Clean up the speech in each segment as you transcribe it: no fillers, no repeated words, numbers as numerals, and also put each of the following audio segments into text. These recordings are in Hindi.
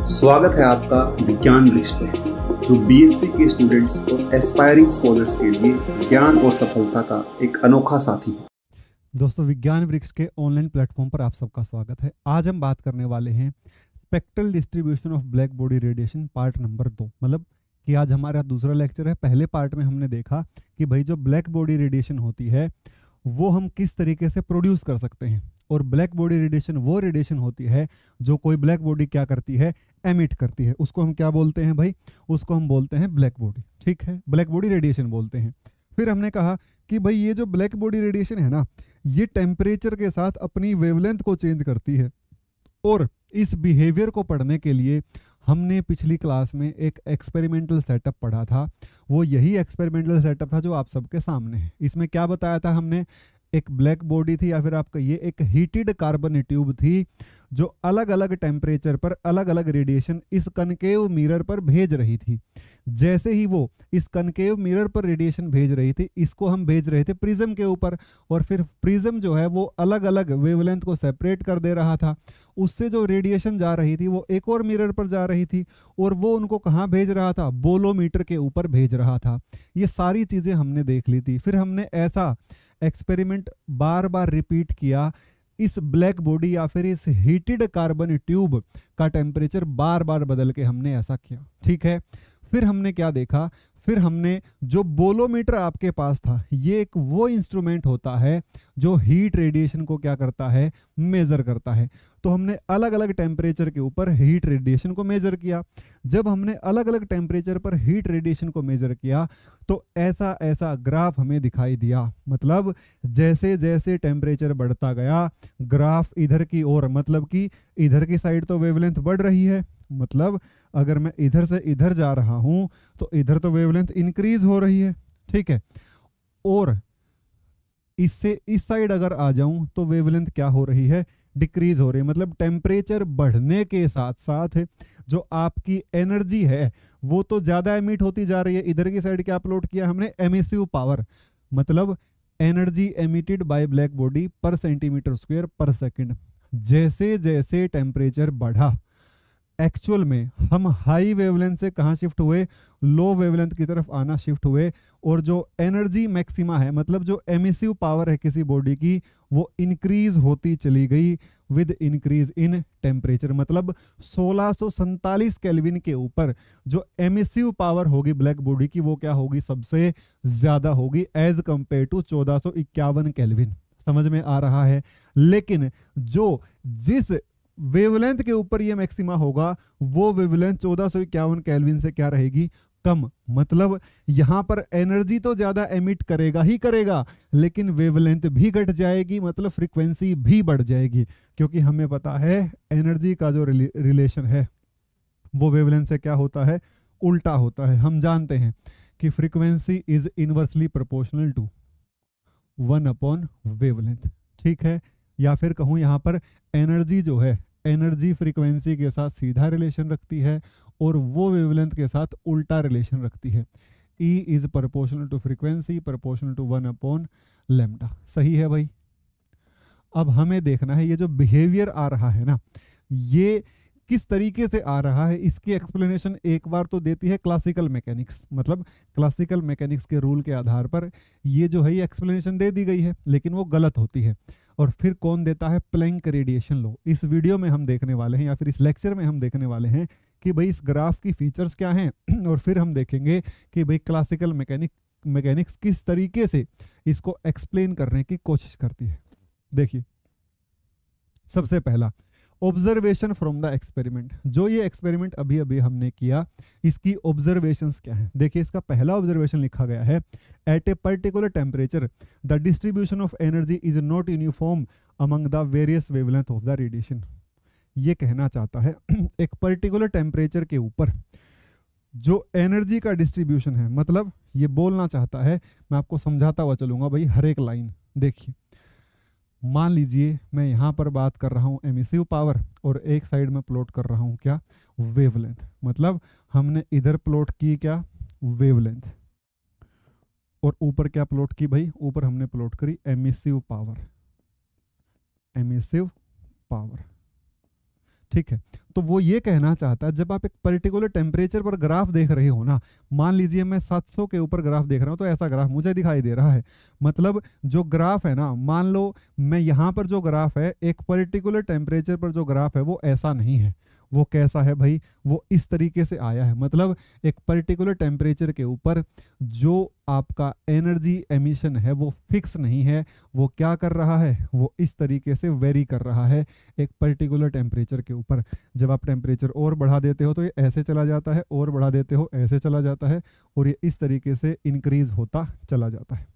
स्वागत है आपका विज्ञान वृक्ष पे, जो बीएससी के स्टूडेंट्स और एस्पायरिंग स्कॉलर्स के लिए ज्ञान और सफलता का एक अनोखा साथी है। दोस्तों, विज्ञान वृक्ष के ऑनलाइन प्लेटफॉर्म पर आप सबका स्वागत है। आज हम बात करने वाले हैं spectral distribution of black body radiation part number 2। मतलब कि आज हमारा दूसरा लेक्चर है। पहले पार्ट में हमने देखा कि भाई जो ब्लैक बॉडी रेडिएशन होती है वो हम किस तरीके से प्रोड्यूस कर सकते हैं, और ब्लैक बॉडी रेडिएशन वो रेडिएशन होती है जो कोई ब्लैक बॉडी क्या करती है, एमिट करती है। उसको हम क्या बोलते हैं भाई? उसको हम बोलते हैं ब्लैक बॉडी। ठीक है, ब्लैक बॉडी रेडिएशन बोलते हैं। फिर हमने कहा कि भाई ये जो ब्लैक बॉडी रेडिएशन है ना, ये टेम्परेचर के साथ अपनी वेवलेंथ को चेंज करती है। और इस बिहेवियर को पढ़ने के लिए हमने पिछली क्लास में एक एक्सपेरिमेंटल सेटअप पढ़ा था। वो यही एक्सपेरिमेंटल सेटअप था जो आप सबके सामने है। इसमें क्या बताया था हमने? एक ब्लैक बॉडी थी, या फिर आप कहिए एक हीटेड कार्बन ट्यूब थी, जो अलग अलग टेम्परेचर पर अलग अलग रेडिएशन इस कनकेव मिरर पर भेज रही थी। जैसे ही वो इस कनकेव मिरर पर रेडिएशन भेज रही थी, इसको हम भेज रहे थे प्रिज्म के ऊपर, और फिर प्रिज्म जो है वो अलग अलग वेवलेंथ को सेपरेट कर दे रहा था। उससे जो रेडिएशन जा रही थी वो एक और मिरर पर जा रही थी, और वो उनको कहाँ भेज रहा था? बोलोमीटर के ऊपर भेज रहा था। ये सारी चीजें हमने देख ली थी। फिर हमने ऐसा एक्सपेरिमेंट बार बार रिपीट किया। इस ब्लैक बॉडी या फिर इस हीटेड कार्बन ट्यूब का टेम्परेचर बार बार बदल के हमने ऐसा किया। ठीक है, फिर हमने क्या देखा? फिर हमने जो बोलोमीटर आपके पास था, ये एक वो इंस्ट्रूमेंट होता है जो हीट रेडिएशन को क्या करता है? मेजर करता है। तो हमने अलग अलग टेम्परेचर के ऊपर हीट रेडिएशन को मेजर किया। जब हमने अलग अलग टेम्परेचर पर हीट रेडिएशन को मेजर किया तो ऐसा ऐसा ग्राफ हमें दिखाई दिया। मतलब जैसे जैसे टेम्परेचर बढ़ता गया, ग्राफ इधर की ओर, मतलब कि इधर की साइड तो वेवलेंथ बढ़ रही है, मतलब अगर मैं इधर से इधर जा रहा हूं तो इधर तो वेवलेंथ इंक्रीज हो रही है। ठीक है, और इससे इस साइड अगर आ जाऊं तो वेवलेंथ क्या हो रही है? डिक्रीज हो रही है। मतलब टेम्परेचर बढ़ने के साथ साथ जो आपकी एनर्जी है वो तो ज्यादा एमिट होती जा रही है। इधर की साइड क्या प्लॉट किया हमने? एमिसिव पावर, मतलब energy emitted by black body पर सेंटीमीटर स्क्वायर पर सेकंड। जैसे जैसे टेम्परेचर बढ़ा, एक्चुअल में हम हाई वेवलेंथ से कहाँ शिफ्ट हुए? लो वेवलेंथ की तरफ आना शिफ्ट हुए। और जो एनर्जी मैक्सिमा है, मतलब जो एमिसिव पावर है किसी बॉडी की, वो इंक्रीज होती चली गई विद इंक्रीज इन टेम्परेचर। मतलब 1647 केल्विन के ऊपर जो एमिसिव पावर होगी ब्लैक बॉडी की, वो क्या होगी? सबसे ज्यादा होगी एज कंपेयर टू 1451 केल्विन। समझ में आ रहा है? लेकिन जो जिस वेवलेंथ के ऊपर ये मैक्सिमा होगा, वो वेवलेंथ 1451 केल्विन से क्या रहेगी? कम। मतलब यहां पर एनर्जी तो ज्यादा एमिट करेगा ही करेगा, लेकिन वेवलेंथ भी घट जाएगी, मतलब फ्रीक्वेंसी भी बढ़ जाएगी। क्योंकि हमें पता है एनर्जी का जो रिलेशन है वो वेवलेंथ से क्या होता है? उल्टा होता है। हम जानते हैं कि frequency is inversely proportional to wavelength. ठीक है, या फिर कहूं यहां पर एनर्जी जो है, एनर्जी फ्रीक्वेंसी के साथ सीधा रिलेशन रखती है और वो वेवलेंथ के साथ उल्टा रिलेशन रखती है। E is proportional to frequency proportional to 1/λ। सही है भाई? अब हमें देखना है ये जो बिहेवियर आ रहा है ना, ये किस तरीके से आ रहा है। इसकी एक्सप्लेनेशन एक बार तो देती है क्लासिकल मैकेनिक्स। मतलब क्लासिकल मैकेनिक्स के रूल के आधार पर ये जो है ये एक्सप्लेनेशन दे दी गई है, लेकिन वो गलत होती है। और फिर कौन देता है? Planck radiation law. इस वीडियो में हम देखने वाले हैं, या फिर इस लेक्चर में हम देखने वाले हैं कि भाई इस ग्राफ की फीचर्स क्या हैं, और फिर हम देखेंगे कि भाई क्लासिकल मैकेनिक्स किस तरीके से इसको एक्सप्लेन करने की कोशिश करती है। देखिए, सबसे पहला ऑब्जर्वेशन फ्रॉम द एक्सपेरिमेंट। जो ये एक्सपेरिमेंट अभी अभी हमने किया, इसकी ऑब्जर्वेशंस क्या हैं? देखिए, इसका पहला ऑब्जर्वेशन लिखा गया है, at a particular temperature the distribution of energy is not uniform among the various wavelength of the radiation. ये कहना चाहता है एक पर्टिकुलर टेम्परेचर के ऊपर जो एनर्जी का डिस्ट्रीब्यूशन है, मतलब ये बोलना चाहता है, मैं आपको समझाता हुआ चलूंगा भाई हर एक लाइन। देखिए, मान लीजिए मैं यहां पर बात कर रहा हूं एमिसिव पावर, और एक साइड में प्लॉट कर रहा हूं क्या? वेवलेंथ। मतलब हमने इधर प्लॉट की क्या? वेवलेंथ। और ऊपर क्या प्लॉट की भाई? ऊपर हमने प्लॉट करी एमिसिव पावर। Emissive power. ठीक है, तो वो ये कहना चाहता है जब आप एक पर्टिकुलर टेम्परेचर पर ग्राफ देख रहे हो ना, मान लीजिए मैं 700 के ऊपर ग्राफ देख रहा हूं तो ऐसा ग्राफ मुझे दिखाई दे रहा है। मतलब जो ग्राफ है ना, मान लो मैं यहां पर जो ग्राफ है, एक पर्टिकुलर टेम्परेचर पर जो ग्राफ है वो ऐसा नहीं है। वो कैसा है भाई, वो इस तरीके से आया है। मतलब एक पर्टिकुलर टेम्परेचर के ऊपर जो आपका एनर्जी एमिशन है वो फिक्स नहीं है, वो क्या कर रहा है, वो इस तरीके से वेरी कर रहा है एक पर्टिकुलर टेम्परेचर के ऊपर। जब आप टेम्परेचर और बढ़ा देते हो तो ये ऐसे चला जाता है, और बढ़ा देते हो ऐसे चला जाता है, और ये इस तरीके से इंक्रीज होता चला जाता है।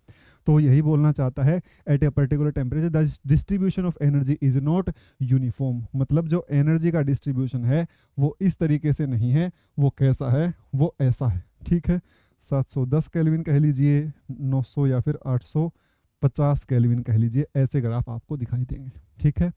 तो यही बोलना चाहता है, at a particular temperature the distribution of energy is not uniform. मतलब जो एनर्जी का डिस्ट्रीब्यूशन है वो इस तरीके से नहीं है, वो कैसा है, वो ऐसा है। ठीक है, 710 केल्विन कह लीजिए, 900 या फिर 850 केल्विन कह लीजिए, ऐसे ग्राफ आपको दिखाई देंगे। ठीक है,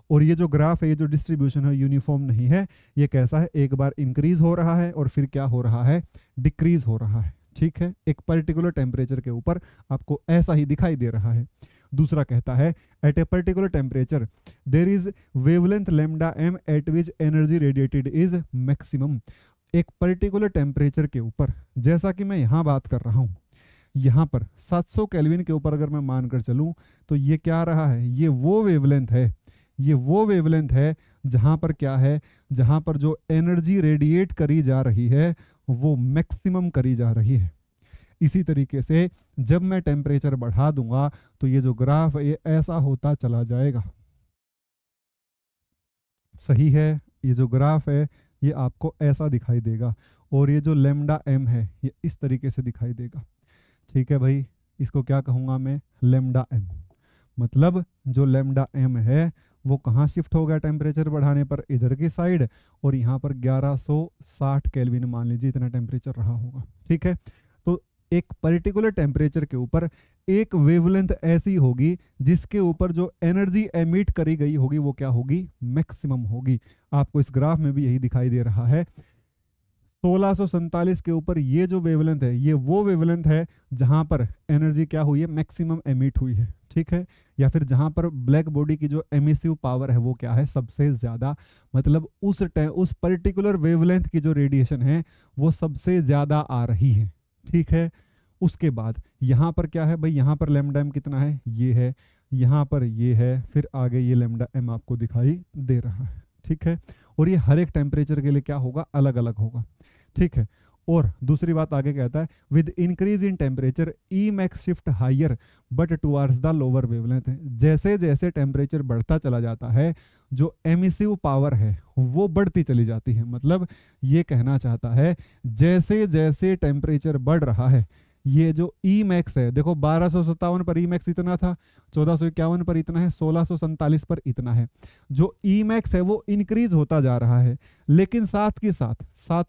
और ये जो ग्राफ है, ये जो डिस्ट्रीब्यूशन है, यूनिफॉर्म नहीं है। ये कैसा है, एक बार इंक्रीज हो रहा है और फिर क्या हो रहा है, डिक्रीज हो रहा है। ठीक है, एक पर्टिकुलर टेम्परेचर के ऊपर आपको ऐसा ही दिखाई दे रहा है। दूसरा कहता है, at a particular temperature there is wavelength lambda M at which energy radiated is maximum. एक पर्टिकुलर टेम्परेचर के ऊपर, जैसा कि मैं यहाँ बात कर रहा हूँ, यहाँ पर 700 केल्विन के ऊपर अगर मैं मानकर चलूँ तो ये क्या रहा है, ये वो वेवलेंथ है, ये वो वेवलेंथ है जहाँ पर क्या है, जहाँ पर जो एनर्जी रेडिएट करी जा रही है वो मैक्सिमम करी जा रही है। इसी तरीके से जब मैं टेम्परेचर बढ़ा दूंगा तो ये जो ग्राफ है ये ऐसा होता चला जाएगा। सही है, ये जो ग्राफ है ये आपको ऐसा दिखाई देगा, और ये जो लैम्डा एम है ये इस तरीके से दिखाई देगा। ठीक है भाई, इसको क्या कहूँगा मैं, लैम्डा एम। मतलब जो लैम्डा एम है वो कहाँ शिफ्ट हो गया टेम्परेचर बढ़ाने पर, इधर की साइड, और यहाँ पर 1160 केल्विन मान लीजिए इतना टेम्परेचर रहा होगा। ठीक है, तो एक पर्टिकुलर टेम्परेचर के ऊपर एक वेवलेंथ ऐसी होगी जिसके ऊपर जो एनर्जी एमिट करी गई होगी वो क्या होगी, मैक्सिमम होगी। आपको इस ग्राफ में भी यही दिखाई दे रहा है। 1647 के ऊपर ये जो वेवलेंथ है ये वो वेवलेंथ है जहां पर एनर्जी क्या हुई है, मैक्सिमम एमिट हुई है। ठीक है, या फिर जहां पर ब्लैक बॉडी की जो एमिसिव पावर है वो क्या है, सबसे ज्यादा। मतलब उस पर्टिकुलर वेवलेंथ की जो रेडिएशन है वो सबसे ज्यादा आ रही है। ठीक है, उसके बाद यहाँ पर क्या है भाई, यहाँ पर लैम्डा एम कितना है, ये है, यहाँ पर ये है, फिर आगे ये लैम्डा एम आपको दिखाई दे रहा है। ठीक है, और ये हर एक टेम्परेचर के लिए क्या होगा, अलग अलग होगा। ठीक है, और दूसरी बात आगे कहता है, with increase in temperature E max shift higher but towards the lower wavelength. जैसे जैसे टेम्परेचर बढ़ता चला जाता है जो एमिसिव पावर है वो बढ़ती चली जाती है। मतलब ये कहना चाहता है जैसे जैसे टेम्परेचर बढ़ रहा है, ये जो ई मैक्स है, देखो 1257 पर ई मैक्स इतना था, 1451 पर इतना है, 1647 पर इतना है। जो ई मैक्स है वो इंक्रीज होता जा रहा है, लेकिन साथ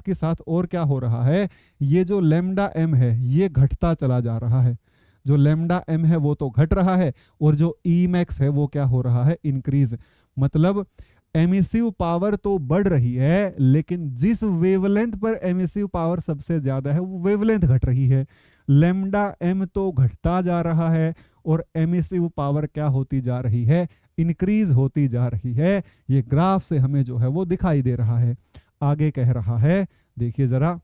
के साथ और क्या हो रहा है, ये जो लैम्डा एम है ये घटता चला जा रहा है। जो लैम्डा एम है वो तो घट रहा है, और जो ई मैक्स है वो क्या हो रहा है, इंक्रीज। मतलब एमिसिव पावर तो बढ़ रही है, लेकिन जिस वेवलेंथ पर एमिसिव पावर सबसे ज्यादा है वो वेवलेंथ घट रही है। लैम्डा एम तो घटता जा रहा है और एमिसिव पावर क्या होती जा रही है, इंक्रीज होती जा रही है। ये ग्राफ से हमें जो है वो दिखाई दे रहा है। आगे कह रहा है, देखिए जरा,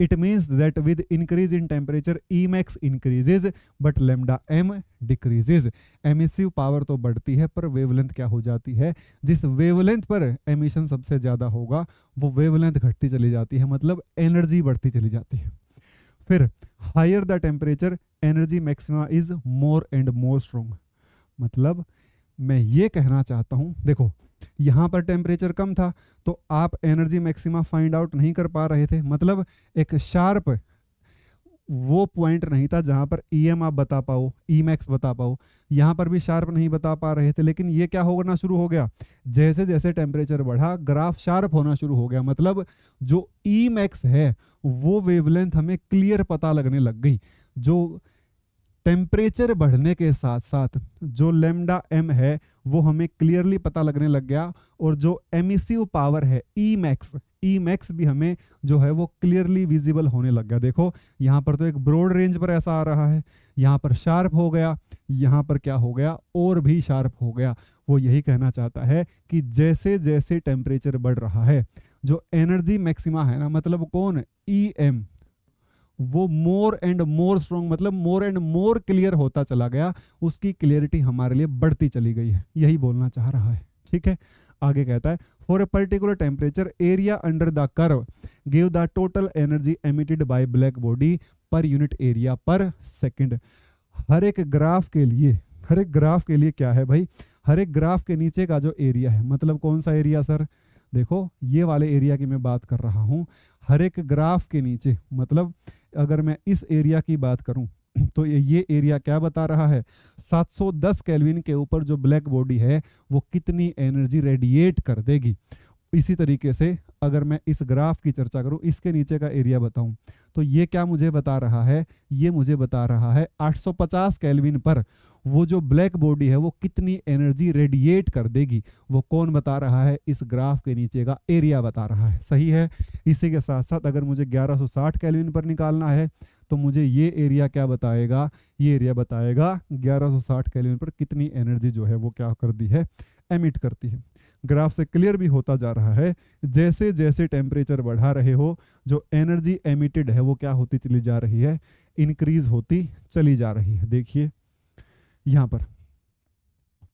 it means that with increase in temperature E max increases but lambda M decreases. Emissive power तो बढ़ती है पर वेवलेंथ क्या हो जाती है, जिस वेवलेंथ पर एमिशन सबसे ज्यादा होगा वो वेवलेंथ घटती चली जाती है, मतलब एनर्जी बढ़ती चली जाती है। फिर higher the temperature energy maxima is more and more strong. मतलब मैं ये कहना चाहता हूं, देखो यहाँ पर टेम्परेचर कम था तो आप एनर्जी मैक्सिमा फाइंड आउट नहीं कर पा रहे थे, मतलब एक शार्प वो पॉइंट नहीं था जहां पर ईएम आप बता पाओ, ई मैक्स बता पाओ। यहाँ पर भी शार्प नहीं बता पा रहे थे, लेकिन ये क्या होना शुरू हो गया, जैसे जैसे टेम्परेचर बढ़ा ग्राफ शार्प होना शुरू हो गया। मतलब जो ई मैक्स है वो वेवलेंथ हमें क्लियर पता लगने लग गई। जो टेम्परेचर बढ़ने के साथ साथ जो लैम्डा एम है वो हमें क्लियरली पता लगने लग गया, और जो एमिसिव पावर है ई ई मैक्स भी हमें जो है वो क्लियरली विजिबल होने लग गया। देखो यहाँ पर तो एक ब्रॉड रेंज पर ऐसा आ रहा है, यहाँ पर शार्प हो गया, यहाँ पर क्या हो गया और भी शार्प हो गया। वो यही कहना चाहता है कि जैसे जैसे टेम्परेचर बढ़ रहा है, जो एनर्जी मैक्सिमा है ना, मतलब कौन, ई एम, वो मोर एंड मोर स्ट्रॉन्ग, मतलब मोर एंड मोर क्लियर होता चला गया, उसकी क्लियरिटी हमारे लिए बढ़ती चली गई है, यही बोलना चाह रहा है। ठीक है, आगे कहता है for a particular temperature area under the curve give the total energy emitted by black body per unit area पर सेकंड। हर एक ग्राफ के लिए, हर एक ग्राफ के लिए क्या है भाई, हर एक ग्राफ के नीचे का जो एरिया है, मतलब कौन सा एरिया सर, देखो ये वाले एरिया की मैं बात कर रहा हूँ। हर एक ग्राफ के नीचे, मतलब अगर मैं इस एरिया की बात करूं तो ये एरिया क्या बता रहा है, 710 केल्विन के ऊपर जो ब्लैक बॉडी है वो कितनी एनर्जी रेडिएट कर देगी। इसी तरीके से अगर मैं इस ग्राफ की चर्चा करूं, इसके नीचे का एरिया बताऊं, तो ये क्या मुझे बता रहा है, ये मुझे बता रहा है 850 केल्विन पर वो जो ब्लैक बॉडी है वो कितनी एनर्जी रेडिएट कर देगी। वो कौन बता रहा है, इस ग्राफ के नीचे का एरिया बता रहा है। सही है। इसी के साथ साथ अगर मुझे 1160 केल्विन पर निकालना है तो मुझे ये एरिया क्या बताएगा, ये एरिया बताएगा 1160 केल्विन पर कितनी एनर्जी जो है वो क्या कर दी है, एमिट करती है। ग्राफ से क्लियर भी होता जा रहा है, जैसे जैसे टेम्परेचर बढ़ा रहे हो जो एनर्जी एमिटेड है वो क्या होती चली जा रही है, इंक्रीज होती चली जा रही है। देखिए यहाँ पर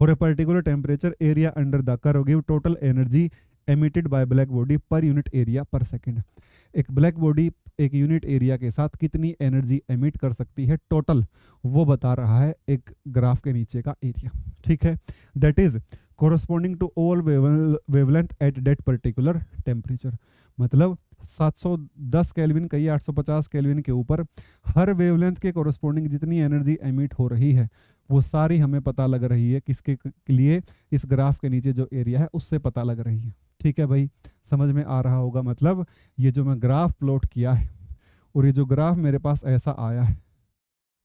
for a particular temperature area under the curve give total energy emitted by black body per unit area पर सेकंड। एक ब्लैक बॉडी एक यूनिट एरिया के साथ कितनी एनर्जी एमिट कर सकती है टोटल, वो बता रहा है एक ग्राफ के नीचे का एरिया। ठीक है, that is corresponding to all wavelength at that particular temperature। मतलब 710 केल्विन कहिए 850 केल्विन के ऊपर हर वेवलेंथ के कोरस्पॉन्डिंग जितनी एनर्जी एमिट हो रही है वो सारी हमें पता लग रही है, किसके लिए, इस ग्राफ के नीचे जो एरिया है उससे पता लग रही है। ठीक है भाई, समझ में आ रहा होगा। मतलब ये जो मैं ग्राफ प्लॉट किया है और ये जो ग्राफ मेरे पास ऐसा आया है,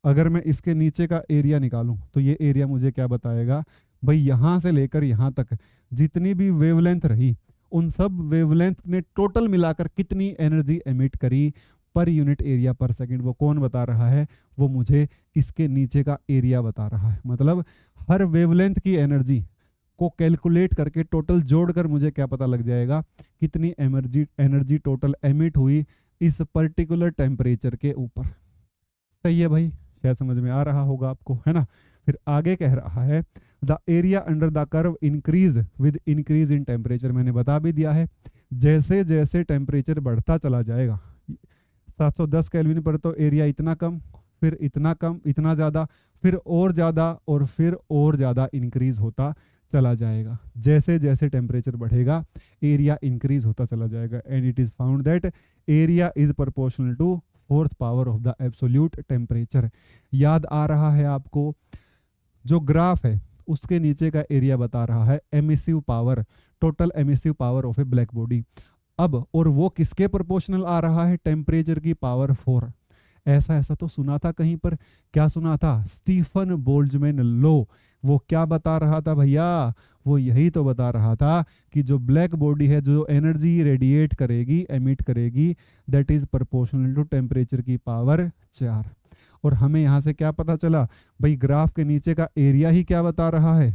अगर मैं इसके नीचे का एरिया निकालूं तो ये एरिया मुझे क्या बताएगा भाई, यहाँ से लेकर यहाँ तक जितनी भी वेवलेंथ रही उन सब वेवलेंथ ने टोटल मिलाकर कितनी एनर्जी एमिट करी पर यूनिट एरिया पर सेकंड। वो कौन बता रहा है, वो मुझे इसके नीचे का एरिया बता रहा है। मतलब हर वेवलेंथ की एनर्जी को कैलकुलेट करके टोटल जोड़कर मुझे क्या पता लग जाएगा, कितनी एनर्जी टोटल एमिट हुई इस पर्टिकुलर टेम्परेचर के ऊपर। सही है भाई, शायद समझ में आ रहा होगा आपको, है ना। फिर आगे कह रहा है the area under the curve increase with increase in temperature. मैंने बता भी दिया है, जैसे जैसे टेम्परेचर बढ़ता चला जाएगा, 710 केल्विन पर तो एरिया इतना कम, फिर इतना कम, इतना ज़्यादा, फिर और ज़्यादा और फिर और ज़्यादा इंक्रीज होता चला जाएगा। जैसे जैसे टेम्परेचर बढ़ेगा एरिया इंक्रीज होता चला जाएगा। And it is found that area is proportional to 4th power of the absolute temperature. याद आ रहा है आपको, जो ग्राफ है उसके नीचे का एरिया बता रहा है emissive power, total emissive power of A black body. अब और वो किसके प्रोपोर्शनल आ रहा है, टेम्परेचर की पावर 4। ऐसा तो सुना था कहीं पर, क्या सुना था, स्टीफन बोल्ट्जमैन लॉ। वो क्या बता रहा था भैया, वो यही तो बता रहा था कि जो ब्लैक बॉडी है जो एनर्जी रेडिएट करेगी, एमिट करेगी, that is proportional to temperature की पावर 4। और हमें यहाँ से क्या पता चला भाई, ग्राफ के नीचे का एरिया ही क्या बता रहा है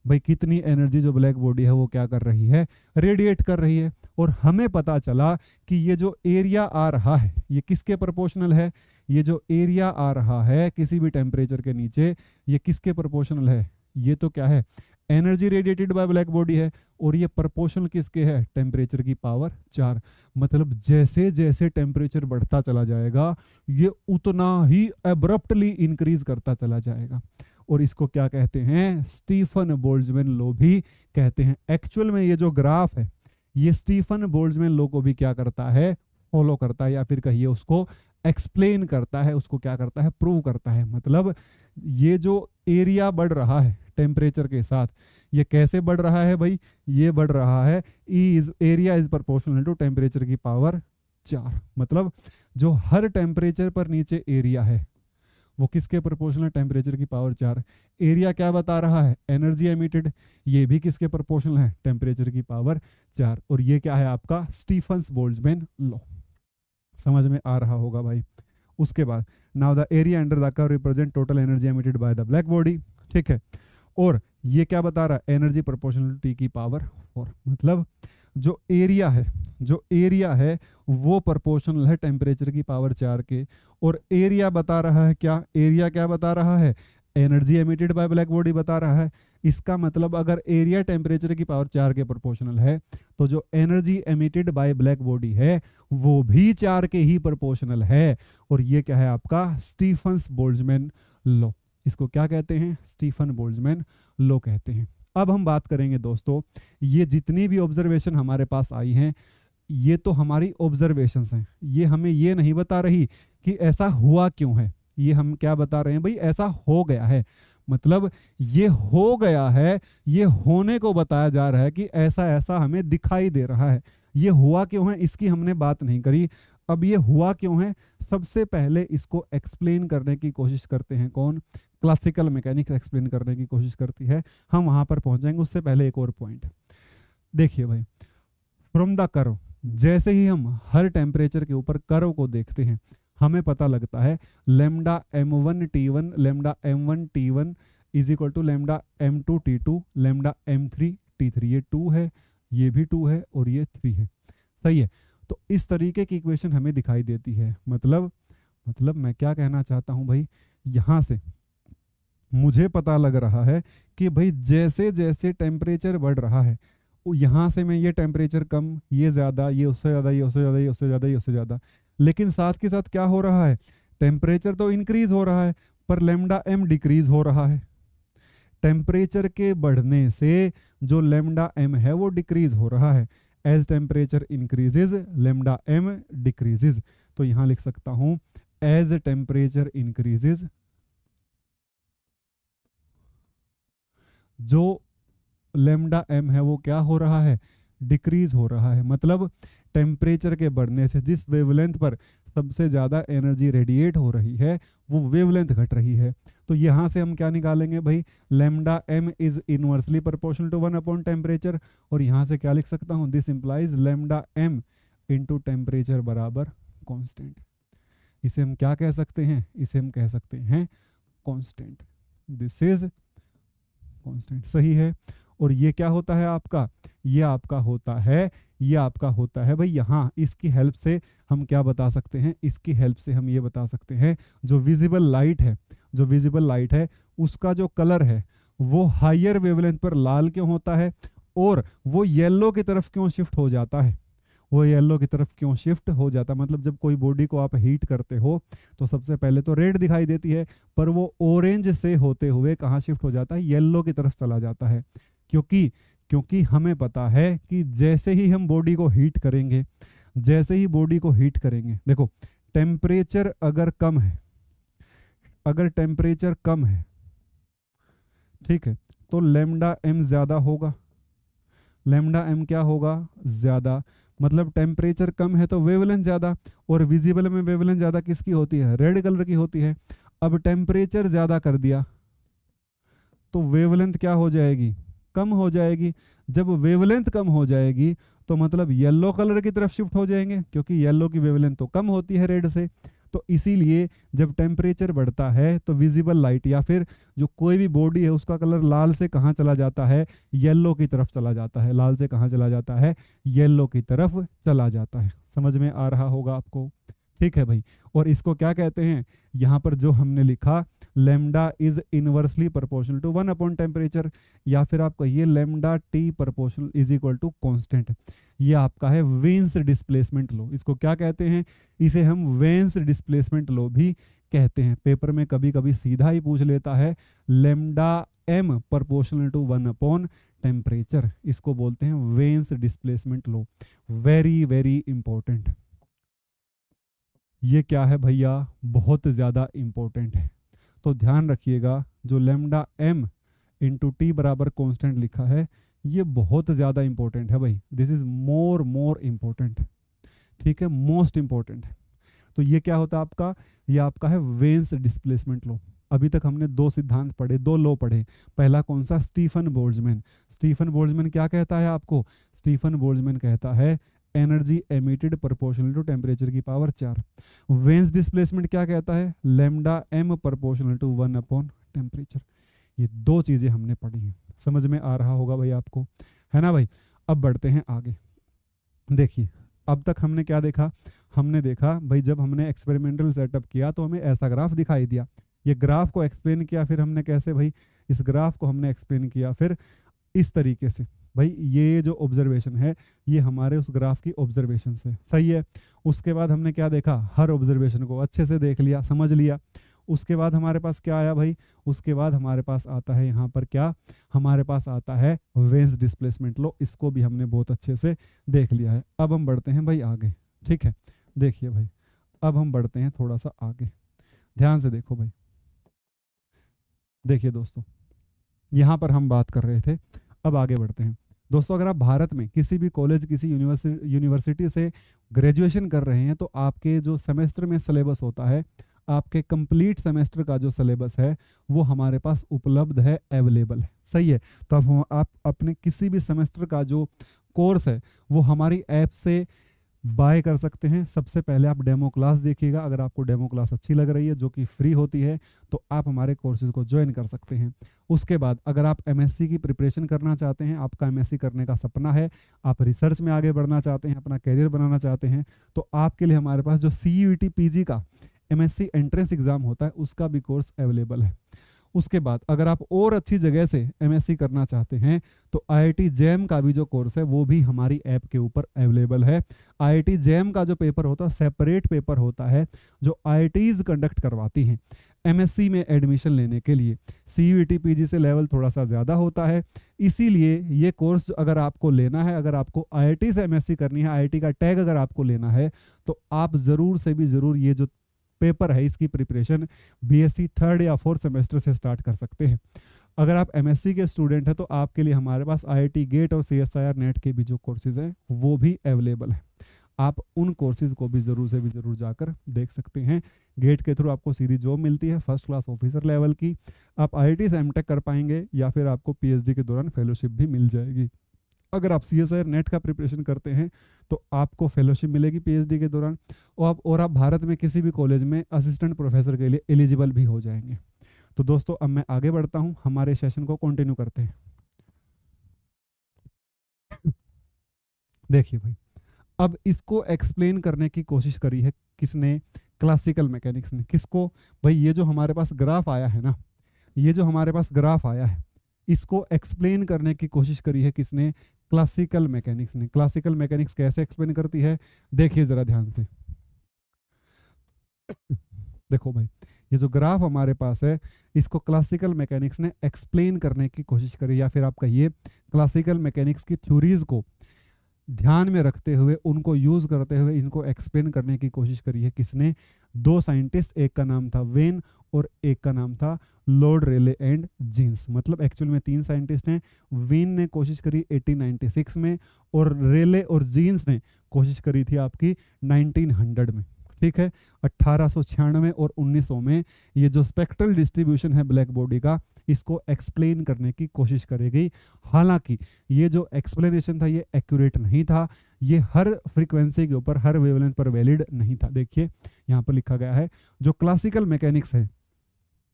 भाई, कितनी एनर्जी जो ब्लैक बॉडी है वो क्या कर रही है, रेडिएट कर रही है। और हमें पता चला कि ये जो एरिया आ रहा है ये किसके प्रोपोर्शनल है, ये जो एरिया आ रहा है किसी भी टेम्परेचर के नीचे ये किसके प्रोपोर्शनल है, ये तो क्या है, energy radiated by black body है। और ये प्रोपोर्शनल किसके है, टेम्परेचर की पावर 4। मतलब जैसे जैसे टेम्परेचर बढ़ता चला जाएगा ये उतना ही एब्रप्टली इंक्रीज करता चला जाएगा। और इसको क्या कहते हैं, स्टीफन बोल्ट्जमैन लॉ भी कहते हैं। एक्चुअल में ये जो ग्राफ है ये स्टीफन बोल्ट्जमैन लॉ को भी क्या करता है, फॉलो करता है, या फिर कहिए उसको एक्सप्लेन करता है, उसको क्या करता है, प्रूव करता है। मतलब ये जो एरिया बढ़ रहा है टेम्परेचर के साथ, ये कैसे बढ़ रहा है भाई, ये बढ़ रहा है area is proportional to temperature की पावर 4। मतलब जो हर टेम्परेचर पर नीचे एरिया है वो किसके प्रोपोर्शनल है, टेम्परेचर की पावर 4। एरिया क्या बता रहा है, एनर्जी एमिटेड, ये भी किसके प्रोपोर्शनल है, टेम्परेचर की पावर 4। और ये क्या है आपका स्टीफन्स बोल्ट्जमैन लॉ। समझ में आ रहा होगा भाई। उसके बाद now the area under the curve represent total energy emitted by the black body, ठीक है। और ये क्या बता रहा है, एनर्जी प्रोपोर्शनल टू टी की पावर 4। मतलब जो एरिया है वो प्रोपोर्शनल है टेम्परेचर की पावर 4 के। और एरिया बता रहा है क्या, एरिया क्या बता रहा है, energy emitted by black body बता रहा है। इसका मतलब अगर एरिया टेम्परेचर की पावर 4 के प्रोपोर्शनल है तो जो energy emitted by black body है वो भी 4 के ही प्रोपोर्शनल है। और ये क्या है आपका स्टीफन्स बोल्ट्जमैन लॉ। इसको क्या कहते हैं, स्टीफन बोल्ट्जमैन लॉ कहते हैं। अब हम बात करेंगे दोस्तों, ये जितनी भी ऑब्जर्वेशन हमारे पास आई हैं ये तो हमारी ऑब्जर्वेशंस हैं, ये हमें ये नहीं बता रही कि ऐसा हुआ क्यों है। ये हम क्या बता रहे हैं भाई, ऐसा हो गया है। मतलब ये हो गया है, ये होने को बताया जा रहा है कि ऐसा ऐसा हमें दिखाई दे रहा है। ये हुआ क्यों है इसकी हमने बात नहीं करी। अब ये हुआ क्यों है, सबसे पहले इसको एक्सप्लेन करने की कोशिश करते हैं कौन, क्लासिकल मैकेनिक्स एक्सप्लेन करने की कोशिश करती है। हम वहां पर पहुंचेंगे, उससे पहले एक और पॉइंट देखिए भाई। फ्रॉम द कर्व, जैसे ही हम हर टेम्परेचर के ऊपर कर्व को देखते हैं हमें पता लगता है lambda m1 t1 lambda m1 t1 is equal to lambda m2 t2 lambda m3 t3। ये 2 है, ये भी 2 है और ये 3 है, सही है। तो इस तरीके की इक्वेशन हमें दिखाई देती है। मतलब मैं क्या कहना चाहता हूं भाई, यहां से मुझे पता लग रहा है कि भाई जैसे जैसे टेम्परेचर बढ़ रहा है यहाँ से मैं ये टेम्परेचर कम, ये ज़्यादा, ये उससे ज़्यादा, ये उससे ज़्यादा, ये उससे ज़्यादा, ये उससे ज़्यादा, लेकिन साथ के साथ क्या हो रहा है, टेम्परेचर तो इंक्रीज हो रहा है पर लेमडा एम डिक्रीज हो रहा है। टेम्परेचर के बढ़ने से जो लेमडा एम है वो डिक्रीज हो रहा है। As temperature increases lambda M decreases. तो यहाँ लिख सकता हूँ एज टेम्परेचर इंक्रीजेज जो लेमडा एम है वो क्या हो रहा है, डिक्रीज हो रहा है। मतलब टेम्परेचर के बढ़ने से जिस वेवलेंथ पर सबसे ज़्यादा एनर्जी रेडिएट हो रही है वो वेवलेंथ घट रही है। तो यहाँ से हम क्या निकालेंगे भाई, lambda M is inversely proportional to 1 upon temperature. और यहाँ से क्या लिख सकता हूँ, this implies lambda M into temperature बराबर कॉन्स्टेंट। इसे हम क्या कह सकते हैं, इसे हम कह सकते हैं कॉन्स्टेंट। दिस इज कॉन्स्टेंट, सही है। और ये क्या होता है आपका, ये आपका होता है भाई यहाँ इसकी हेल्प से हम क्या बता सकते हैं, इसकी हेल्प से हम ये बता सकते हैं जो विजिबल लाइट है उसका जो कलर है वो हायर वेवलेंथ पर लाल क्यों होता है और वो येलो की तरफ क्यों शिफ्ट हो जाता है। मतलब जब कोई बॉडी को आप हीट करते हो तो सबसे पहले तो रेड दिखाई देती है पर वो ऑरेंज से होते हुए कहाँ शिफ्ट हो जाता है, येलो की तरफ चला जाता है। क्योंकि हमें पता है कि जैसे ही हम बॉडी को हीट करेंगे, देखो टेम्परेचर अगर टेम्परेचर कम है, ठीक है, तो लेमडा एम ज्यादा होगा। लेमडा एम क्या होगा, ज्यादा। मतलब टेम्परेचर कम है तो वेवलेंथ ज्यादा, और विजिबल में वेवलेंथ ज्यादा किसकी होती है, रेड कलर की होती है। अब टेम्परेचर ज्यादा कर दिया तो वेवलेंथ क्या हो जाएगी, कम हो जाएगी। जब वेवलेंथ कम हो जाएगी तो मतलब येलो कलर की तरफ शिफ्ट हो जाएंगे, क्योंकि येलो की वेवलेंथ तो कम होती है रेड से। तो इसीलिए जब टेम्परेचर बढ़ता है तो विजिबल लाइट या फिर जो कोई भी बॉडी है उसका कलर लाल से कहाँ चला जाता है, येलो की तरफ चला जाता है। लाल से कहाँ चला जाता है, येलो की तरफ चला जाता है। समझ में आ रहा होगा आपको, ठीक है भाई। और इसको क्या कहते हैं, यहाँ पर जो हमने लिखा lambda is inversely proportional to 1 upon temperature, या फिर आप कहिए lambda T proportional is equal to constant. ये आपका है वेन्स डिस्प्लेसमेंट लॉ। इसको क्या कहते हैं, इसे हम वेन्स डिस्प्लेसमेंट लॉ भी कहते हैं। पेपर में कभी कभी सीधा ही पूछ लेता है lambda M proportional to 1 upon temperature, इसको बोलते हैं Wien's displacement law. Very very important. ये क्या है भैया, बहुत ज्यादा इंपॉर्टेंट है। तो ध्यान रखिएगा, जो लेमडा एम इंटू टी बराबर कॉन्स्टेंट लिखा है ये बहुत ज़्यादा इंपॉर्टेंट है भाई। दिस इज मोर इम्पोर्टेंट, ठीक है, मोस्ट इम्पोर्टेंट है। तो ये क्या होता है आपका, ये आपका है वेन्स डिस्प्लेसमेंट लॉ। अभी तक हमने दो सिद्धांत पढ़े, दो लॉ पढ़े। पहला कौन सा, स्टीफन बोल्ट्जमैन। स्टीफन बोल्ट्जमैन क्या कहता है आपको, स्टीफन बोल्ट्जमैन कहता है energy emitted proportional to temperature की पावर 4। वेन्स डिस्प्लेसमेंट क्या कहता है, lambda M proportional to 1 upon temperature. ये दो चीजें हमने पढ़ी हैं, समझ में आ रहा होगा भाई आपको, है ना भाई। अब बढ़ते हैं आगे। देखिए अब तक हमने क्या देखा, हमने देखा भाई जब हमने एक्सपेरिमेंटल सेटअप किया तो हमें ऐसा ग्राफ दिखाई दिया, ये ग्राफ को एक्सप्लेन किया, फिर हमने कैसे भाई इस ग्राफ को हमने एक्सप्लेन किया, फिर इस तरीके से भाई ये जो ऑब्जर्वेशन है ये हमारे उस ग्राफ की ऑब्जर्वेशन से सही है। उसके बाद हमने क्या देखा, हर ऑब्जर्वेशन को अच्छे से देख लिया, समझ लिया। उसके बाद हमारे पास क्या आया भाई, उसके बाद हमारे पास आता है यहाँ पर क्या, हमारे पास आता है वेन्स डिस्प्लेसमेंट लॉ। इसको भी हमने बहुत अच्छे से देख लिया है। अब हम बढ़ते हैं भाई आगे, ठीक है। देखिए भाई अब हम बढ़ते हैं थोड़ा सा आगे, ध्यान से देखो भाई। देखिए दोस्तों यहाँ पर हम बात कर रहे थे, अब आगे बढ़ते हैं। दोस्तों अगर आप भारत में किसी भी कॉलेज, किसी यूनिवर्सिटी से ग्रेजुएशन कर रहे हैं तो आपके जो सेमेस्टर में सिलेबस होता है, आपके कंप्लीट सेमेस्टर का जो सिलेबस है वो हमारे पास उपलब्ध है, अवेलेबल है, सही है। तो अब आप अपने किसी भी सेमेस्टर का जो कोर्स है वो हमारी ऐप से बाय कर सकते हैं। सबसे पहले आप डेमो क्लास देखिएगा, अगर आपको डेमो क्लास अच्छी लग रही है जो कि फ्री होती है तो आप हमारे कोर्सेज को ज्वाइन कर सकते हैं। उसके बाद अगर आप एमएससी की प्रिपरेशन करना चाहते हैं, आपका एमएससी करने का सपना है, आप रिसर्च में आगे बढ़ना चाहते हैं, अपना करियर बनाना चाहते हैं, तो आपके लिए हमारे पास जो CUET PG का एमएससी एंट्रेंस एग्जाम होता है उसका भी कोर्स अवेलेबल है। उसके बाद अगर आप और अच्छी जगह से एमएससी करना चाहते हैं तो IIT JAM का भी जो कोर्स है वो भी हमारी ऐप के ऊपर अवेलेबल है। IIT JAM का जो पेपर होता है सेपरेट पेपर होता है जो IITs कंडक्ट करवाती हैं एमएससी में एडमिशन लेने के लिए। CUET PG से लेवल थोड़ा सा ज़्यादा होता है, इसीलिए ये कोर्स अगर आपको लेना है, अगर आपको IIT से एमएससी करनी है, IIT का टैग अगर आपको लेना है तो आप ज़रूर से भी ज़रूर ये जो पेपर है इसकी प्रिपरेशन BSc 3rd या 4th सेमेस्टर से स्टार्ट कर सकते हैं। अगर आप MSc के स्टूडेंट हैं तो आपके लिए हमारे पास IIT गेट और CSIR नेट के भी जो कोर्सेज हैं वो भी अवेलेबल है। आप उन कोर्सेज को भी ज़रूर से भी ज़रूर जाकर देख सकते हैं। गेट के थ्रू आपको सीधी जॉब मिलती है फर्स्ट क्लास ऑफिसर लेवल की, आप IIT से MTech कर पाएंगे या फिर आपको PhD के दौरान फेलोशिप भी मिल जाएगी। अगर आप CSIR नेट का प्रिपरेशन करते हैं तो आपको फेलोशिप मिलेगी PhD के दौरान, और आप भारत में किसी भी कॉलेज में असिस्टेंट प्रोफेसर के लिए एलिजिबल भी हो जाएंगे। तो दोस्तों अब मैं आगे बढ़ता हूं, हमारे सेशन को कंटिन्यू करते हैं। देखिए भाई अब इसको एक्सप्लेन करने की कोशिश करी है किसने, क्लासिकल मैकेनिक्स ने। किसको भाई, ये जो हमारे पास ग्राफ आया है ना, ये जो हमारे पास ग्राफ आया है इसको एक्सप्लेन करने की कोशिश करी है किसने, क्लासिकल मैकेनिक्स ने। क्लासिकल मैकेनिक्स कैसे एक्सप्लेन करती है देखिए जरा ध्यान से। देखो भाई ये जो ग्राफ हमारे पास है इसको क्लासिकल मैकेनिक्स ने एक्सप्लेन करने की कोशिश करी, या फिर आप कहिए क्लासिकल मैकेनिक्स की थ्योरीज को ध्यान में रखते हुए, उनको यूज करते हुए इनको एक्सप्लेन करने की कोशिश करी है किसने, दो साइंटिस्ट, एक का नाम था वेन और एक का नाम था लॉर्ड रेले एंड जीन्स। मतलब एक्चुअल में 3 साइंटिस्ट हैं। वेन ने कोशिश करी 1896 में और रेले और जीन्स ने कोशिश करी थी आपकी 1900 में, ठीक है। 1896 और 1900 में ये जो स्पेक्ट्रल डिस्ट्रीब्यूशन है ब्लैक बॉडी का इसको एक्सप्लेन करने की कोशिश करेगी। हालांकि ये जो एक्सप्लेनेशन था ये एक्यूरेट नहीं था, ये हर फ्रीक्वेंसी के ऊपर, हर वेवलेंथ पर वैलिड नहीं था। देखिए यहाँ पर लिखा गया है जो क्लासिकल मैकेनिक्स है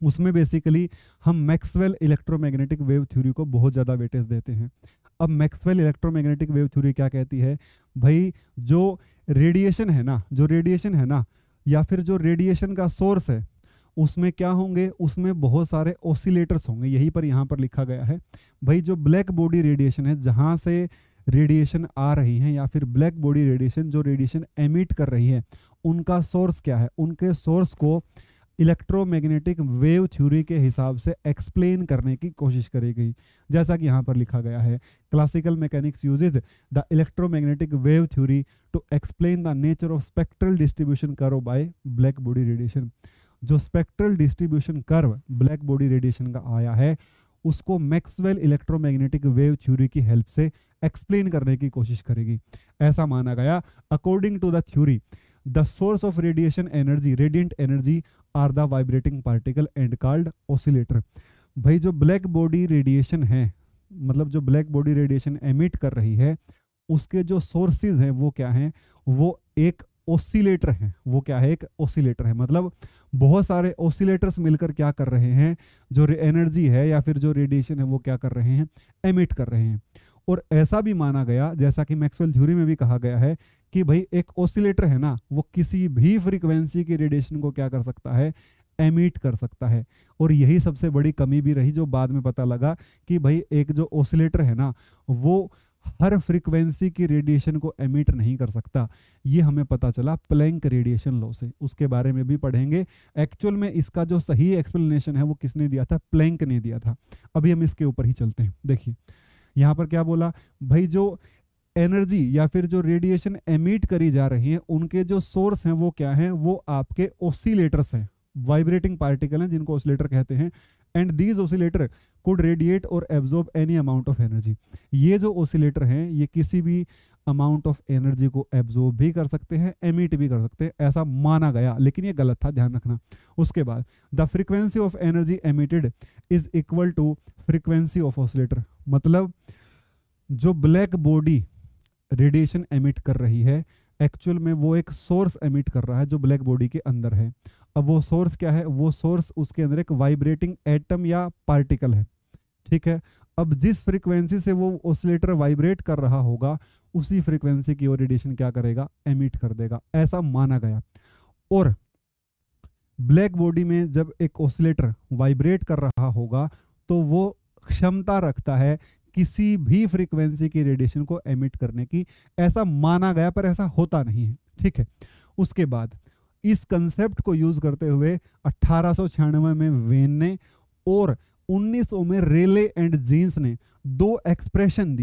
उसमें बेसिकली हम मैक्सवेल इलेक्ट्रोमैग्नेटिक वेव थ्योरी को बहुत ज़्यादा वेटेज देते हैं। अब मैक्सवेल इलेक्ट्रोमैग्नेटिक वेव थ्योरी क्या कहती है भाई, जो रेडिएशन है ना, जो रेडिएशन है ना, या फिर जो रेडिएशन का सोर्स है उसमें क्या होंगे, उसमें बहुत सारे ऑसिलेटर्स होंगे। यही पर यहाँ पर लिखा गया है भाई जो ब्लैक बॉडी रेडिएशन है, जहाँ से रेडिएशन आ रही है या फिर ब्लैक बॉडी रेडिएशन जो रेडिएशन एमिट कर रही है उनका सोर्स क्या है, उनके सोर्स को इलेक्ट्रोमैग्नेटिक वेव थ्योरी के हिसाब से एक्सप्लेन करने की कोशिश करी गई। जैसा कि यहाँ पर लिखा गया है classical mechanics uses the electromagnetic wave theory to explain the nature of spectral distribution curve by black body radiation. जो spectral distribution curve black body radiation का आया है उसको मैक्सवेल इलेक्ट्रोमैग्नेटिक वेव थ्योरी की हेल्प से एक्सप्लेन करने की कोशिश करेगी, ऐसा माना गया। According to the theory the source of radiation energy, radiant energy are the vibrating particle and called oscillator. भाई जो ब्लैक बॉडी रेडिएशन है, मतलब जो ब्लैक बॉडी रेडिएशन एमिट कर रही है, उसके जो सोर्सेज हैं वो क्या हैं, वो एक ऑसिलेटर है। वो क्या है, एक ऑसिलेटर है। मतलब बहुत सारे ऑसिलेटर्स मिलकर क्या कर रहे हैं, जो एनर्जी है या फिर जो रेडिएशन है वो क्या कर रहे हैं, एमिट कर रहे हैं। और ऐसा भी माना गया, जैसा कि मैक्सवेल थ्योरी में भी कहा गया है कि भाई एक ऑसिलेटर है ना, वो किसी भी फ्रीक्वेंसी की रेडिएशन को क्या कर सकता है, एमिट कर सकता है। और यही सबसे बड़ी कमी भी रही, जो बाद में पता लगा कि भाई एक जो ऑसिलेटर है ना, वो हर फ्रीक्वेंसी की रेडिएशन को एमिट नहीं कर सकता। ये हमें पता चला प्लैंक रेडिएशन लॉ से, उसके बारे में भी पढ़ेंगे। एक्चुअल में इसका जो सही एक्सप्लेनेशन है वो किसने दिया था, प्लैंक ने दिया था। अभी हम इसके ऊपर ही चलते हैं। देखिए यहाँ पर क्या बोला, भाई जो एनर्जी या फिर जो रेडिएशन एमिट करी जा रही है, उनके जो सोर्स हैं वो क्या हैं, वो आपके ऑसिलेटर्स हैं, वाइब्रेटिंग पार्टिकल हैं, जिनको ऑसिलेटर कहते हैं। And these oscillator could radiate और absorb any amount of energy. ये जो ऑसिलेटर हैं ये किसी भी अमाउंट ऑफ एनर्जी को एब्जॉर्ब भी कर सकते हैं, एमिट भी कर सकते हैं, ऐसा माना गया, लेकिन ये गलत था, ध्यान रखना। उसके बाद the frequency of energy emitted is equal to frequency of oscillator. मतलब जो ब्लैक बॉडी रेडिएशन एमिट कर रही है, एक्चुअल में वो एक सोर्स एमिट कर रहा है जो ब्लैक बॉडी के अंदर है। अब वो सोर्स क्या है, वो सोर्स उसके अंदर एक वाइब्रेटिंग एटम या पार्टिकल है, ठीक है। अब जिस फ्रीक्वेंसी से वो ऑसिलेटर वाइब्रेट कर रहा होगा, उसी फ्रीक्वेंसी की वो रेडिएशन क्या करेगा, एमिट कर देगा, ऐसा माना गया। और ब्लैक बॉडी में जब एक ऑसिलेटर वाइब्रेट कर रहा होगा तो वो क्षमता रखता है किसी भी फ्रीक्वेंसी की रेडिएशन को एमिट करने की, ऐसा माना गया, पर ऐसा होता नहीं है, ठीक है। उसके बाद इस कंसेप्ट को यूज करते हुए 1896 में वेन ने और 1900 में रेले एंड जीन्स ने दो एक्सप्रेशन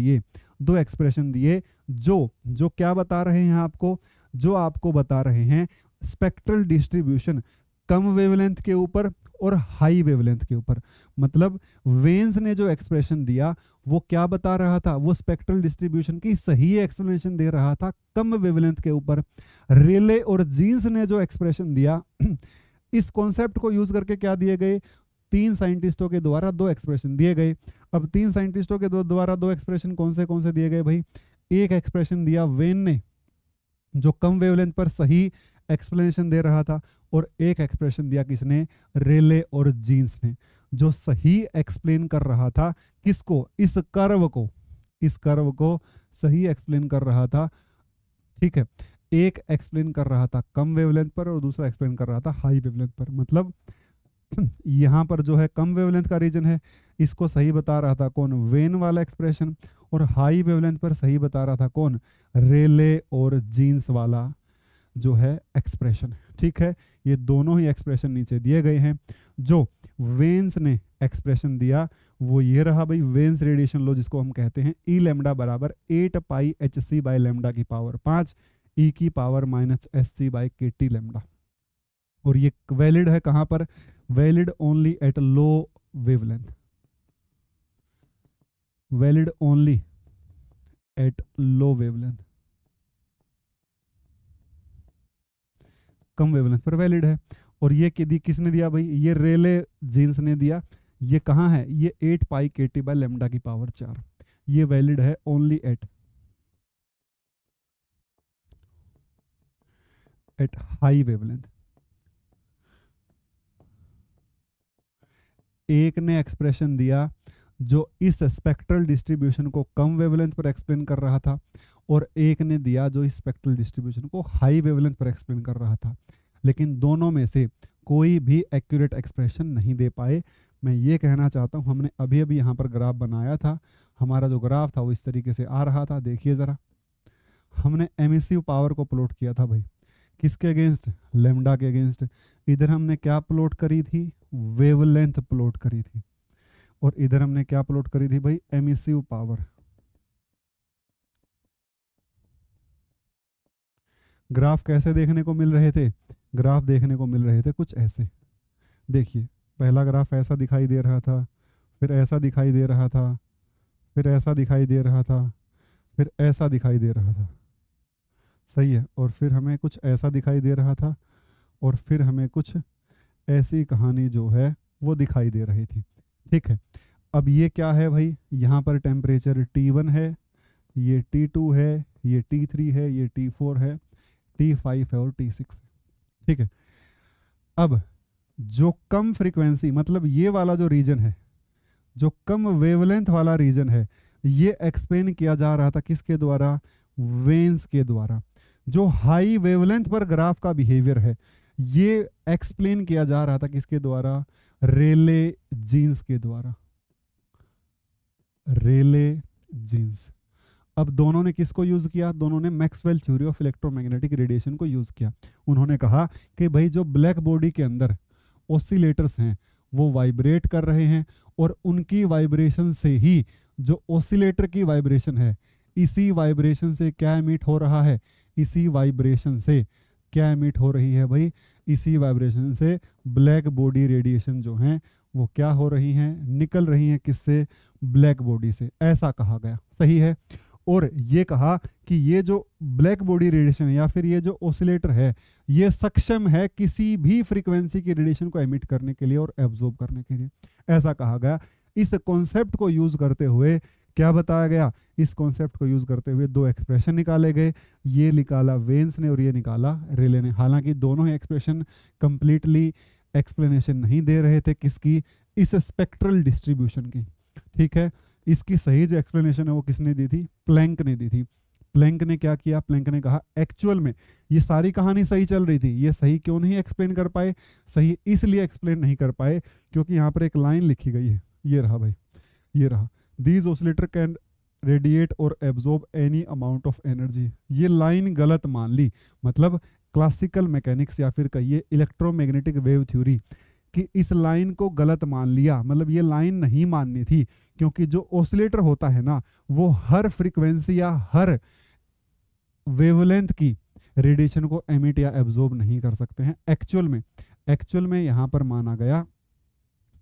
दिए जो क्या बता रहे हैं आपको, जो आपको बता रहे हैं स्पेक्ट्रल डिस्ट्रीब्यूशन कम वेवलेंथ के ऊपर और हाई वेवलेंथ के ऊपर। मतलब वेन्स ने जो एक्सप्रेशन दिया वो क्या बता रहा था, वो स्पेक्ट्रल डिस्ट्रीब्यूशन की सही एक्सप्लेनेशन दे रहा था कम वेवलेंथ के ऊपर। रेले और जीन्स ने जो एक्सप्रेशन दिया, इस कॉन्सेप्ट को यूज करके क्या दिए गए, तीन साइंटिस्टों के द्वारा दो एक्सप्रेशन दिए गए। अब तीन साइंटिस्टों के द्वारा दो एक्सप्रेशन कौन से दिए गए भाई, एक एक्सप्रेशन दिया वेन ने जो कम वेवलेंथ पर सही एक्सप्लेनेशन दे रहा था, और एक एक्सप्रेशन दिया किसने, रेले और जीन्स ने, जो सही एक्सप्लेन कर रहा था किसको, इस कर्व को सही एक्सप्लेन कर रहा था, ठीक है। एक एक्सप्लेन कर रहा था कम वेवलेंथ पर और दूसरा एक्सप्लेन कर रहा था हाई वेवलेंथ पर। मतलब यहाँ पर जो है कम वेवलेंथ का रीजन है, इसको सही बता रहा था कौन, वेन वाला एक्सप्रेशन, और हाई वेवलेंथ पर सही बता रहा था कौन, रेले और जीन्स वाला जो है एक्सप्रेशन, ठीक है। ये दोनों ही एक्सप्रेशन नीचे दिए गए हैं। जो वेन्स ने एक्सप्रेशन दिया वो ये रहा भाई, वेन्स रेडिएशन लो, जिसको हम कहते हैं ई लैम्डा बराबर 8 पाई HC बाई लैम्डा की पावर 5 ई की power minus SC by KT lambda. और ये वैलिड है कहां पर, valid only at low wavelength, valid only at low wavelength, come wavelength पर वैलिड है। और ये किसने दिया भाई, ये रेले जीन्स ने दिया। ये कहाँ है, ये 8 पाई KT बाय लैम्डा की पावर 4, ये वैलिड है ओनली एट हाई वेवलेंथ। एक ने एक्सप्रेशन दिया जो इस स्पेक्ट्रल डिस्ट्रीब्यूशन को कम वेवलेंथ पर एक्सप्लेन कर रहा था, और एक ने दिया जो इस स्पेक्ट्रल डिस्ट्रीब्यूशन को हाई वेवलेंथ पर एक्सप्लेन कर रहा था। लेकिन दोनों में से कोई भी एक्यूरेट एक्सप्रेशन नहीं दे पाए। मैं ये कहना चाहता हूँ, हमने अभी अभी यहाँ पर ग्राफ बनाया था, हमारा जो ग्राफ था वो इस तरीके से आ रहा था। देखिए ज़रा, हमने एमिसिव पावर को प्लॉट किया था भाई, किसके अगेंस्ट, लैम्डा के अगेंस्ट। इधर हमने क्या प्लॉट करी थी, वेवलेंथ प्लॉट करी थी, और इधर हमने क्या प्लॉट करी थी भाई, एमिसिव पावर। ग्राफ कैसे देखने को मिल रहे थे, ग्राफ देखने को मिल रहे थे कुछ ऐसे। देखिए पहला ग्राफ ऐसा दिखाई दे रहा था, फिर ऐसा दिखाई दे रहा था, फिर ऐसा दिखाई दे रहा था, फिर ऐसा दिखाई दे रहा था। सही है। और फिर हमें कुछ ऐसा दिखाई दे रहा था, और फिर हमें कुछ ऐसी कहानी जो है वो दिखाई दे रही थी। ठीक है, अब ये क्या है भाई, यहाँ पर टेम्परेचर T1 है, ये T2 है, ये T3 है, ये T4 है, T5 है और T6 है। ठीक है, अब जो कम फ्रीक्वेंसी, मतलब ये वाला जो रीजन है, जो कम वेवलेंथ वाला रीजन है, ये एक्सप्लेन किया जा रहा था किसके द्वारा, वेन्स के द्वारा। जो हाई वेवलेंथ पर ग्राफ का बिहेवियर है, ये एक्सप्लेन किया जा रहा था किसके द्वारा, रेले जीन्स के द्वारा, रेले जीन्स। अब दोनों ने किसको यूज किया, दोनों ने Maxwell theory of electromagnetic radiation को यूज किया। उन्होंने कहा कि भाई जो ब्लैक बॉडी के अंदर ऑसिलेटर्स हैं वो वाइब्रेट कर रहे हैं, और उनकी वाइब्रेशन से ही जो ऑसिलेटर की वाइब्रेशन है, इसी वाइब्रेशन से क्या एमिट हो रहा है, इसी वाइब्रेशन से क्या एमिट हो रही है भाई, इसी वाइब्रेशन से ब्लैक बॉडी रेडिएशन जो हैं वो क्या हो रही हैं, निकल रही हैं किससे, ब्लैक बॉडी से। ऐसा कहा गया, सही है। और ये कहा कि ये जो ब्लैक बॉडी रेडिएशन या फिर ये जो ऑसिलेटर है, ये सक्षम है किसी भी फ्रीक्वेंसी की रेडिएशन को एमिट करने के लिए और एब्जॉर्ब करने के लिए, ऐसा कहा गया। इस कॉन्सेप्ट को यूज करते हुए क्या बताया गया, इस कॉन्सेप्ट को यूज करते हुए दो एक्सप्रेशन निकाले गए, ये निकाला वेन्स ने और ये निकाला रेले ने। हालांकि दोनों ही एक्सप्रेशन कंप्लीटली एक्सप्लेनेशन नहीं दे रहे थे किसकी, इस स्पेक्ट्रल डिस्ट्रीब्यूशन की। ठीक है, इसकी सही जो एक्सप्लेनेशन है वो किसने दी थी, प्लैंक ने दी थी। प्लैंक ने क्या किया, प्लैंक ने कहा एक्चुअल में ये सारी कहानी सही चल रही थी, ये सही क्यों नहीं एक्सप्लेन कर पाए, सही इसलिए एक्सप्लेन नहीं कर पाए क्योंकि यहाँ पर एक लाइन लिखी गई है, ये रहा भाई, ये रहा, दीज ऑसिलेटर कैन रेडिएट और absorb any amount of energy. ये लाइन गलत मान ली, मतलब क्लासिकल मैकेनिक्स या फिर कहिए इलेक्ट्रोमैग्नेटिक वेव थ्योरी कि इस लाइन को गलत मान लिया, मतलब ये लाइन नहीं माननी थी, क्योंकि जो ऑसिलेटर होता है ना वो हर फ्रीक्वेंसी या हर वेवलेंथ की रेडिएशन को एमिट या एब्जॉर्ब नहीं कर सकते हैं। एक्चुअल में यहाँ पर माना गया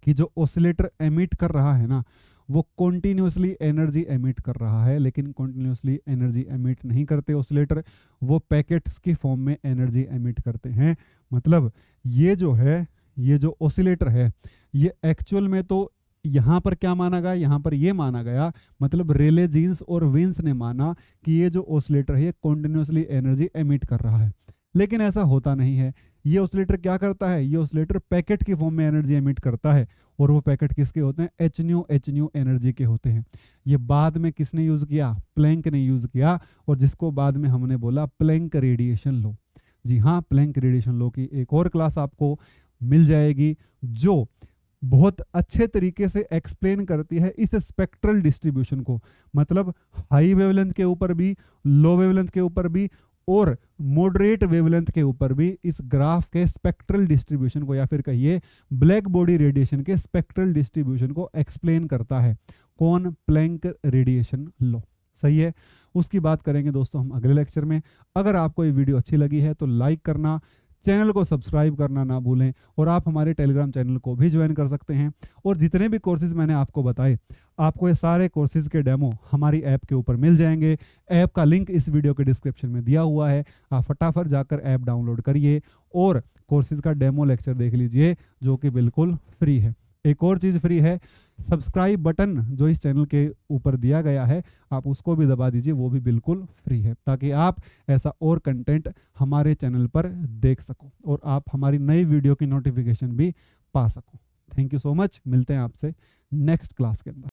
कि जो ऑसिलेटर एमिट कर रहा है ना वो कॉन्टिन्यूसली एनर्जी एमिट कर रहा है, लेकिन कॉन्टिन्यूसली एनर्जी एमिट नहीं करते ऑसिलेटर, वो पैकेट्स की फॉर्म में एनर्जी एमिट करते हैं। मतलब ये जो है, ये जो ऑसिलेटर है, ये एक्चुअल में तो यहाँ पर क्या माना गया, यहाँ पर ये माना गया, मतलब रेले जीन्स और वेन्स ने माना कि ये जो ऑसिलेटर है ये कॉन्टिन्यूसली एनर्जी एमिट कर रहा है, लेकिन ऐसा होता नहीं है। ये ऑसिलेटर क्या करता है, ये ऑसिलेटर पैकेट की फॉर्म में एनर्जी एमिट करता है, और वो पैकेट किसके होते हैं, एच न्यू एनर्जी के होते हैं। ये बाद में किसने यूज किया, प्लैंक ने यूज किया, और जिसको बाद में हमने बोला प्लैंक रेडिएशन लॉ। जी हाँ, प्लैंक रेडिएशन लॉ की एक और क्लास आपको मिल जाएगी जो बहुत अच्छे तरीके से एक्सप्लेन करती है इस स्पेक्ट्रल डिस्ट्रीब्यूशन को, मतलब हाई वेवलेंथ के ऊपर भी, लो वेवलेंथ के ऊपर भी और मॉडरेट वेवलेंथ के ऊपर भी इस ग्राफ के स्पेक्ट्रल डिस्ट्रीब्यूशन को या फिर कहिए ब्लैक बॉडी रेडिएशन के स्पेक्ट्रल डिस्ट्रीब्यूशन को एक्सप्लेन करता है कौन, प्लैंक रेडिएशन लॉ। सही है, उसकी बात करेंगे दोस्तों हम अगले लेक्चर में। अगर आपको ये वीडियो अच्छी लगी है तो लाइक करना, चैनल को सब्सक्राइब करना ना भूलें, और आप हमारे टेलीग्राम चैनल को भी ज्वाइन कर सकते हैं। और जितने भी कोर्सेज मैंने आपको बताए, आपको ये सारे कोर्सेज के डेमो हमारी ऐप के ऊपर मिल जाएंगे। ऐप का लिंक इस वीडियो के डिस्क्रिप्शन में दिया हुआ है, आप फटाफट जाकर ऐप डाउनलोड करिए और कोर्सेज का डेमो लेक्चर देख लीजिए जो कि बिल्कुल फ्री है। एक और चीज़ फ्री है, सब्सक्राइब बटन जो इस चैनल के ऊपर दिया गया है आप उसको भी दबा दीजिए, वो भी बिल्कुल फ्री है, ताकि आप ऐसा और कंटेंट हमारे चैनल पर देख सको और आप हमारी नई वीडियो की नोटिफिकेशन भी पा सको। थैंक यू सो मच, मिलते हैं आपसे नेक्स्ट क्लास के अंदर।